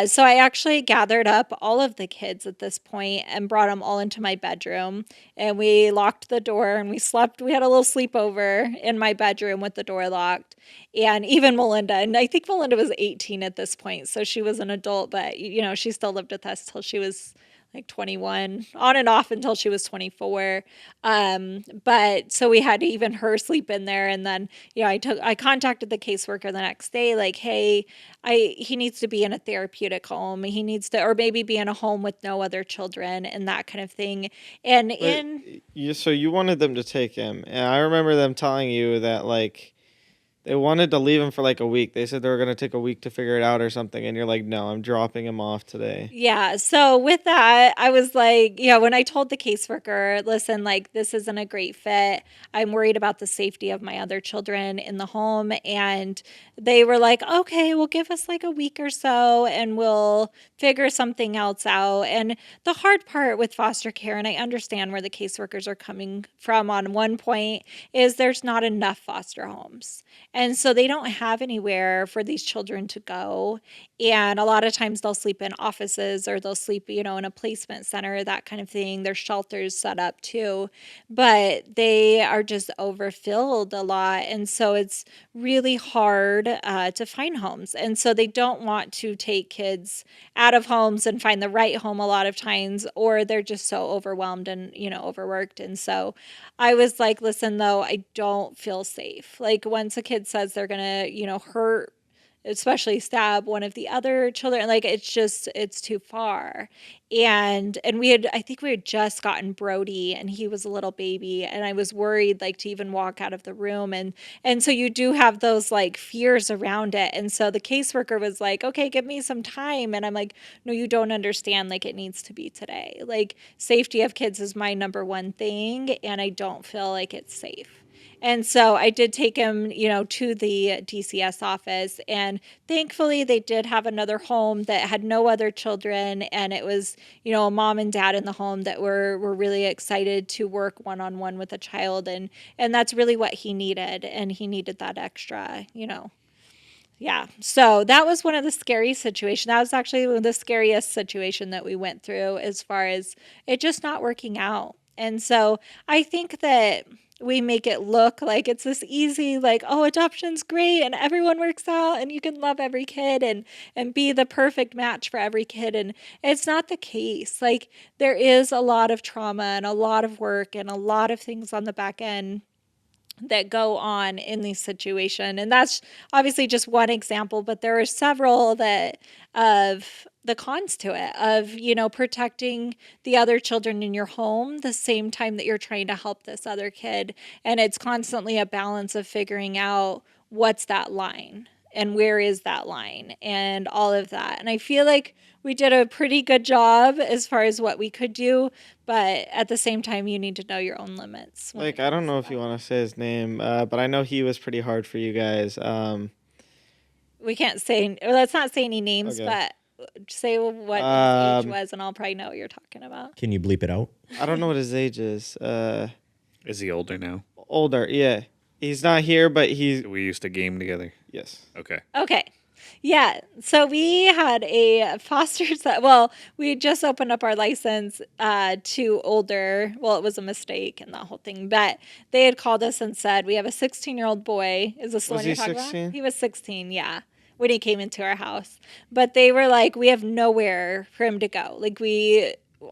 So I actually gathered up all of the kids at this point and brought them all into my bedroom, and we locked the door and we slept. We had a little sleepover in my bedroom with the door locked, and even Melinda, and I think Melinda was 18 at this point, so she was an adult, but she still lived with us till she was like 21, on and off until she was 24. But so we had even her sleep in there, and then I contacted the caseworker the next day, like, hey, he needs to be in a therapeutic home. He needs to, or maybe be in a home with no other children and that kind of thing. And But so you wanted them to take him, and I remember them telling you that like they wanted to leave him for like a week. They said they were gonna take a week to figure it out or something, and you're like, no, I'm dropping him off today. Yeah. So with that, I was like, when I told the caseworker, listen, like, this isn't a great fit. I'm worried about the safety of my other children in the home. And they were like, okay, well, give us like a week or so and we'll figure something else out. And the hard part with foster care, and I understand where the caseworkers are coming from on one point, is there's not enough foster homes. And so they don't have anywhere for these children to go. And a lot of times they'll sleep in offices or they'll sleep, in a placement center, that kind of thing. There's shelters set up too, but they are just overfilled a lot. And so it's really hard to find homes. And so they don't want to take kids out of homes and find the right home a lot of times, or they're just so overwhelmed and, overworked. And so I was like, listen, though, I don't feel safe. Like once a kid says they're going to, hurt, especially stab one of the other children, like it's too far. And I think we had just gotten Brody and he was a little baby, and I was worried like to even walk out of the room, and so you do have those like fears around it. And so the caseworker was like, okay, give me some time, and I'm like, no, you don't understand, like it needs to be today. Like safety of kids is my number one thing, and I don't feel like it's safe. And so I did take him, to the DCS office, and thankfully they did have another home that had no other children, and it was, a mom and dad in the home that were really excited to work one-on-one with a child, and that's really what he needed, and he needed that extra. Yeah. So that was one of the scary situations. That was actually the scariest situation that we went through as far as it just not working out. And so I think that we make it look like it's this easy, like, oh, adoption's great and everyone works out and you can love every kid and be the perfect match for every kid. And it's not the case. Like there is a lot of trauma and a lot of work and a lot of things on the back end that go on in these situations. And that's obviously just one example, but there are several that of the cons to it of, protecting the other children in your home the same time that you're trying to help this other kid. And it's constantly a balance of figuring out what's that line and where is that line and all of that. And I feel like we did a pretty good job as far as what we could do, but at the same time, you need to know your own limits. Like I don't know if you want to say his name, but I know he was pretty hard for you guys. We can't say, let's not say any names, Okay. but say what his age was, and I'll probably know what you're talking about. Can you bleep it out? I don't know what his age is. Is he older now? Older, yeah. He's not here, but We used to game together. yes. Okay. Okay. Yeah. So we had a foster son. Well, we just opened up our license to older. Well, it was a mistake and that whole thing. But they had called us and said, we have a 16-year-old boy. Is this the Was one he you're talking about? 16? He was 16, yeah, when he came into our house. But they were like, we have nowhere for him to go.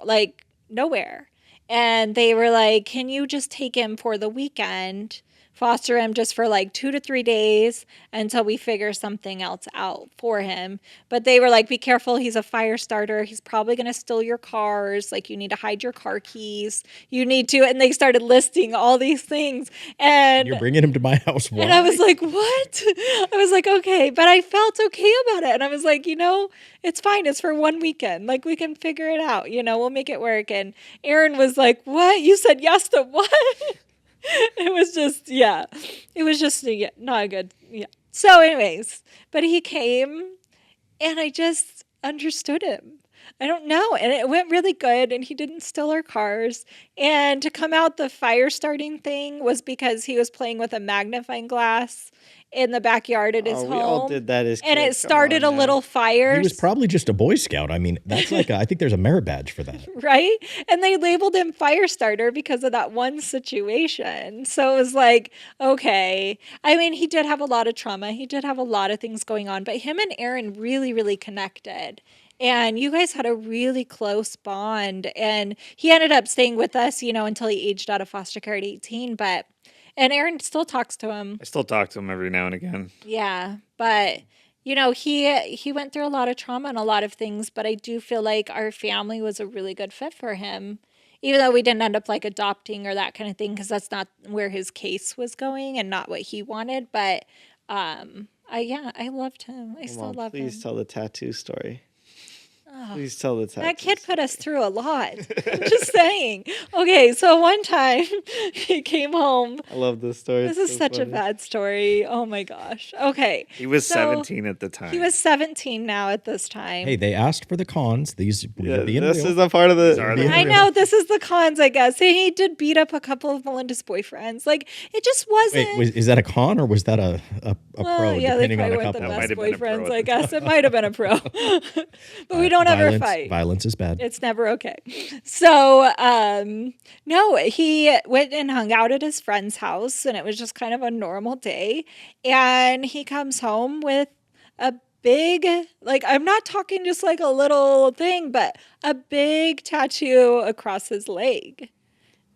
Like, nowhere. And they were like, can you just take him for the weekend? Foster him just for like 2 to 3 days until we figure something else out for him. But they were like, be careful. He's a fire starter. He's probably going to steal your cars. Like, you need to hide your car keys. You need to. And they started listing all these things. And you're And bringing him to my house. Why? and I was like, what? I was like, okay. But I felt okay about it. And I was like, it's fine. It's for one weekend. Like, we can figure it out. We'll make it work. And Aaron was like, what? You said yes to what? It was just, yeah. It was just not good. Yeah. So, anyways, but he came and I just understood him. I don't know. And it went really good. And he didn't steal our cars. And to come out the fire starting thing was because he was playing with a magnifying glass in the backyard at his Oh, home. we all did that as And it kids. Come started a on now. little fire. He was probably just a Boy Scout. I mean, that's like I think there's a merit badge for that. Right? And they labeled him fire starter because of that one situation. So it was like, okay. I mean, he did have a lot of trauma. He did have a lot of things going on, but him and Aaron really, really connected. And you guys had a really close bond. And he ended up staying with us, until he aged out of foster care at 18. And Aaron still talks to him. I still talk to him every now and again. Yeah, but he went through a lot of trauma and a lot of things, but I do feel like our family was a really good fit for him. Even though we didn't end up like adopting or that kind of thing, because that's not where his case was going and not what he wanted. But I loved him. I still Mom, love him. please tell the tattoo story. Please tell the tattoo. That kid put us through a lot. I'm just saying. Okay, so one time he came home. I love this story. This It's is so such a funny. bad story. Oh my gosh. Okay. He was so 17 at the time. He was 17 now at this time. Hey, they asked for the cons. These Yeah, we're being this real. is a part of These are the. the- I know this is the cons, I guess. And he did beat up a couple of Melinda's boyfriends. Like, it just wasn't. Wait, is that a con or was that a well, pro? yeah, they Depending probably on a weren't the couple. That might best have been a pro boyfriends, at I the guess. It might have been a pro. But we don't ever fight. Violence is bad. It's never okay. So, no, he went and hung out at his friend's house, and it was just kind of a normal day. And he comes home with a big, like, I'm not talking just like a little thing, but a big tattoo across his leg.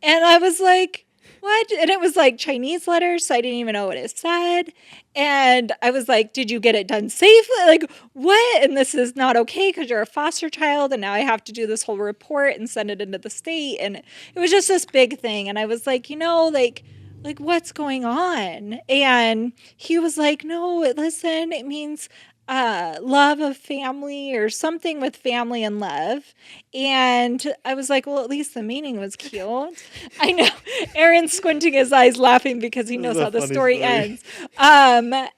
And I was like, what? And it was like Chinese letters, so I didn't even know what it said. And I was like, did you get it done safely? Like, what? And this is not okay because you're a foster child. And now I have to do this whole report and send it into the state. And it was just this big thing. And I was like, like what's going on? And he was like, no, listen, it means love of family or something with family and love. And I was like, well, at least the meaning was cute. I know. Aaron's squinting his eyes laughing because he This knows is a how the funny story story. ends.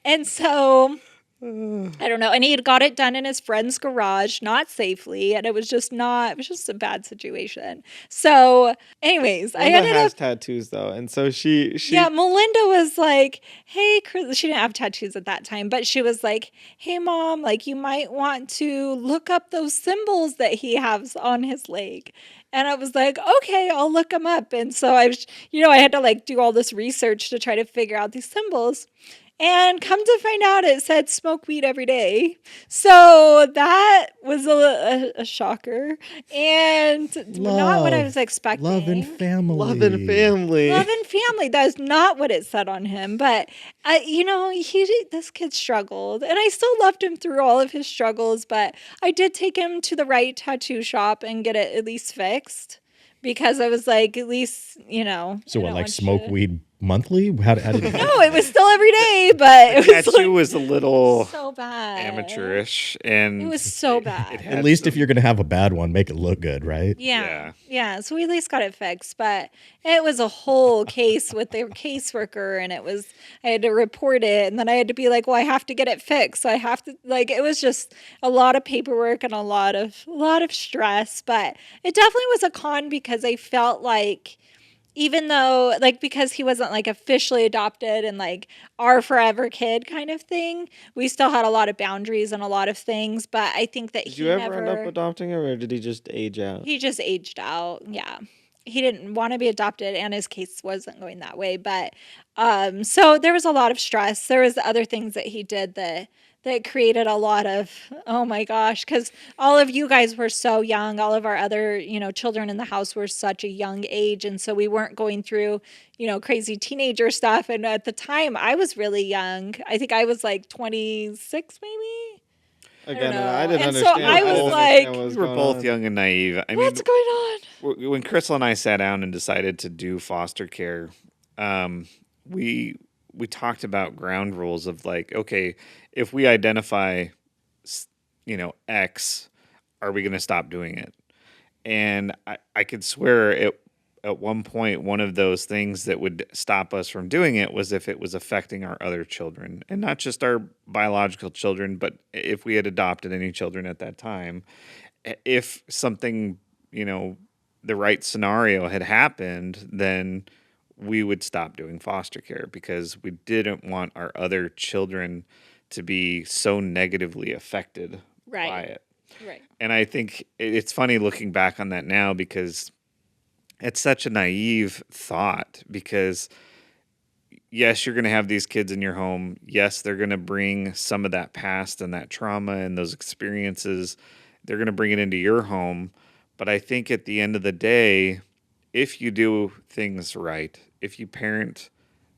And so I don't know. And he had got it done in his friend's garage, not safely. And it was just a bad situation. So anyways, I Linda ended has up tattoos though, and so she yeah, Melinda was like, hey, Chris, she didn't have tattoos at that time, but she was like, hey, Mom, like, you might want to look up those symbols that he has on his leg. And I was like, okay, I'll look them up. And so I was, I had to like do all this research to try to figure out these symbols. And come to find out, it said smoke weed every day. So that was a shocker and not what I was expecting. Love and family. love and family. Love and family. That is not what it said on him. But, this kid struggled. And I still loved him through all of his struggles. But I did take him to the right tattoo shop and get it at least fixed. Because I was like, at least, So I what, don't like want smoke you- weed monthly? How did it No, it was still every day, but it was Tattoo like was a little so bad. amateurish, and It was so bad. it had At least if some- you're going to have a bad one, make it look good, right? Yeah. So we at least got it fixed, but it was a whole case with their caseworker, and I had to report it, and then I had to be like, well, I have to get it fixed. So I have to it was just a lot of paperwork and a lot of stress, but it definitely was a con because I felt like even though like because he wasn't like officially adopted and like our forever kid kind of thing, we still had a lot of boundaries and a lot of things, but I think that Did you he ever end up never adopting him, or did he just age out? he just aged out. Yeah. He didn't want to be adopted and his case wasn't going that way, but so there was a lot of stress. There was other things that he did that created a lot of oh my gosh, cuz all of you guys were so young. All of our other, children in the house were such a young age, and so we weren't going through, crazy teenager stuff, and at the time I was really young. I think I was like 26 maybe. I don't Again, I know. didn't And so We were understand. I I was didn't both understand what like, was we were going both on. young and naive. I mean, what's going on? when Crystal and I sat down and decided to do foster care, um, we we talked about ground rules of like, okay, if we identify, X, are we going to stop doing it? And I could swear at one point, one of those things that would stop us from doing it was if it was affecting our other children, and not just our biological children, but if we had adopted any children at that time. If something, you know, the right scenario had happened, then we would stop doing foster care because we didn't want our other children to be so negatively affected by Right. it. Right. And I think it's funny looking back on that now because it's such a naive thought because yes, you're going to have these kids in your home. Yes, they're going to bring some of that past and that trauma and those experiences. They're going to bring it into your home. But I think at the end of the day, if you do things right, if you parent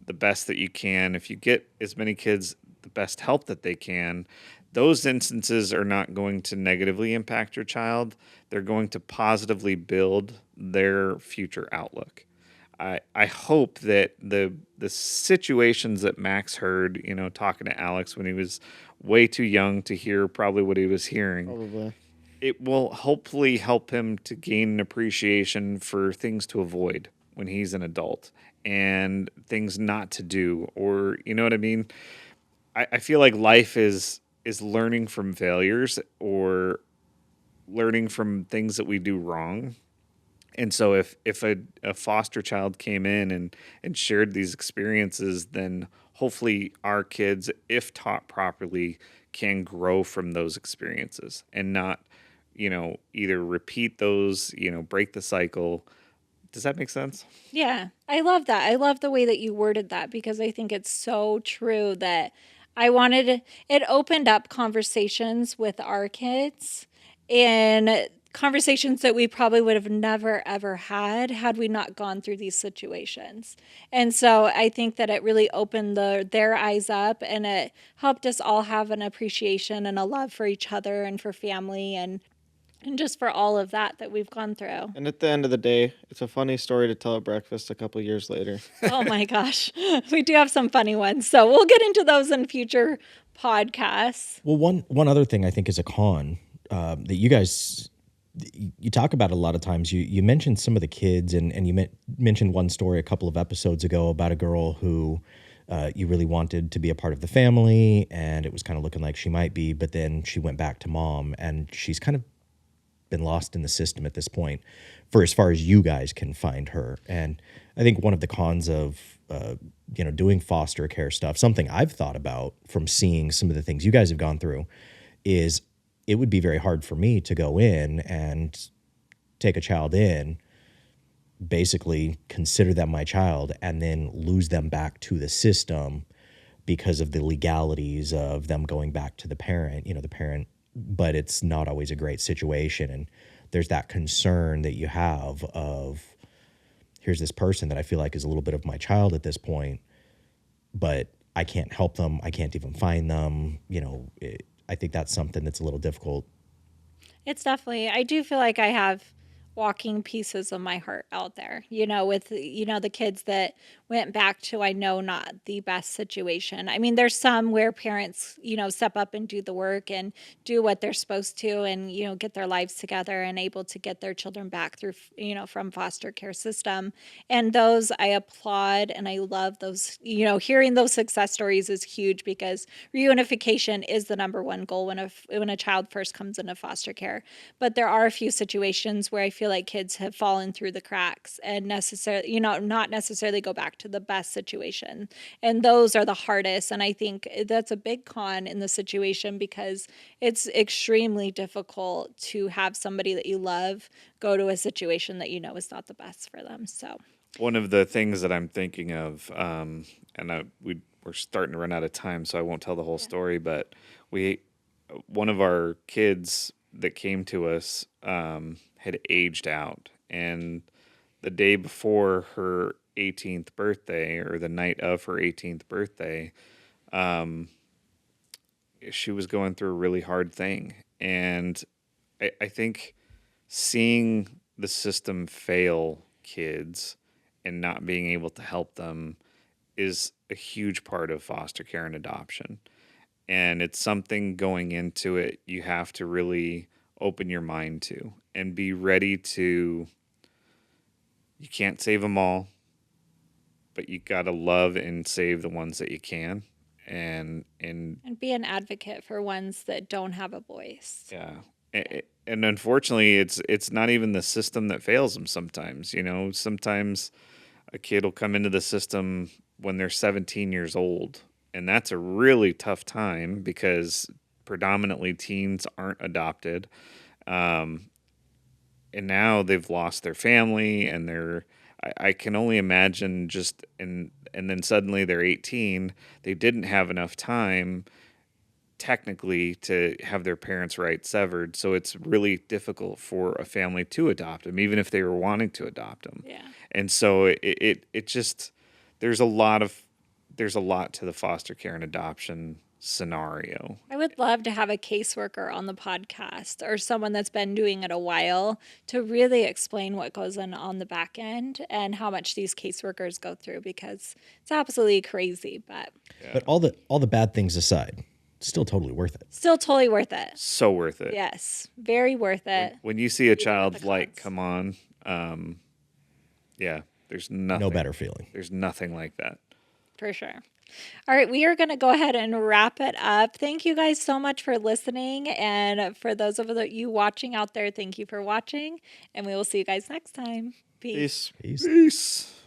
the best that you can, if you get as many kids the best help that they can, those instances are not going to negatively impact your child. They're going to positively build their future outlook. I hope that the situations that Max heard, talking to Alex when he was way too young to hear probably what he was hearing, Probably. it will hopefully help him to gain an appreciation for things to avoid when he's an adult and things not to do, or you know what I mean. I feel like life is learning from failures or learning from things that we do wrong. And so if a foster child came in and shared these experiences, then hopefully our kids, if taught properly, can grow from those experiences and not, either repeat those, break the cycle. Does that make sense? Yeah, I love that. I love the way that you worded that because I think it's so true that I wanted it opened up conversations with our kids and conversations that we probably would have never ever had we not gone through these situations. And so I think that it really opened their eyes up and it helped us all have an appreciation and a love for each other and for family and just for all of that we've gone through. And at the end of the day, it's a funny story to tell at breakfast a couple years later. Oh my gosh. We do have some funny ones. So we'll get into those in future podcasts. Well, one other thing I think is a con that you guys you talk about a lot of times. You mentioned some of the kids, and you mentioned one story a couple of episodes ago about a girl who you really wanted to be a part of the family, and it was kind of looking like she might be, but then she went back to mom, and she's kind of been lost in the system at this point for as far as you guys can find her. And I think one of the cons of doing foster care stuff, something I've thought about from seeing some of the things you guys have gone through, is it would be very hard for me to go in and take a child in, basically consider them my child, and then lose them back to the system because of the legalities of them going back to the parent, but it's not always a great situation. And there's that concern that you have of, here's this person that I feel like is a little bit of my child at this point, but I can't help them. I can't even find them. I think that's something that's a little difficult. It's definitely, I do feel like I have walking pieces of my heart out there, with, the kids that went back to, I know, not the best situation. I mean, there's some where parents, step up and do the work and do what they're supposed to and, get their lives together and able to get their children back through, from foster care system. And those I applaud and I love those, hearing those success stories is huge because reunification is the number one goal when a child first comes into foster care. But there are a few situations where I feel feel like kids have fallen through the cracks and necessarily, not necessarily go back to the best situation. And those are the hardest. And I think that's a big con in the situation because it's extremely difficult to have somebody that you love go to a situation that is not the best for them. So, One of the things that I'm thinking of, we're starting to run out of time, so I won't tell the whole story. But one of our kids that came to us had aged out, and the day before her 18th birthday, or the night of her 18th birthday, she was going through a really hard thing, and I think seeing the system fail kids and not being able to help them is a huge part of foster care and adoption. And it's something going into it you have to really open your mind to and be ready to. You can't save them all, but you got to love and save the ones that you can. And be an advocate for ones that don't have a voice. yeah. And unfortunately, it's not even the system that fails them sometimes. Sometimes a kid will come into the system when they're 17 years old, and that's a really tough time because predominantly teens aren't adopted. And now they've lost their family, and I can only imagine and then suddenly they're 18. They didn't have enough time technically to have their parents' rights severed, so it's really difficult for a family to adopt them, even if they were wanting to adopt them. Yeah. And so it just there's a lot to the foster care and adoption scenario. I would love to have a caseworker on the podcast or someone that's been doing it a while to really explain what goes on the back end and how much these caseworkers go through, because it's absolutely crazy, but But all the bad things aside, still totally worth it. still totally worth it. So worth it. Yes, very worth it. When you see a the child like cons. come on, yeah, there's nothing. No better feeling. There's nothing like that. For sure. All right, we are going to go ahead and wrap it up. Thank you guys so much for listening. And for those of you watching out there, thank you for watching. And we will see you guys next time. Peace. Peace. Peace. Peace.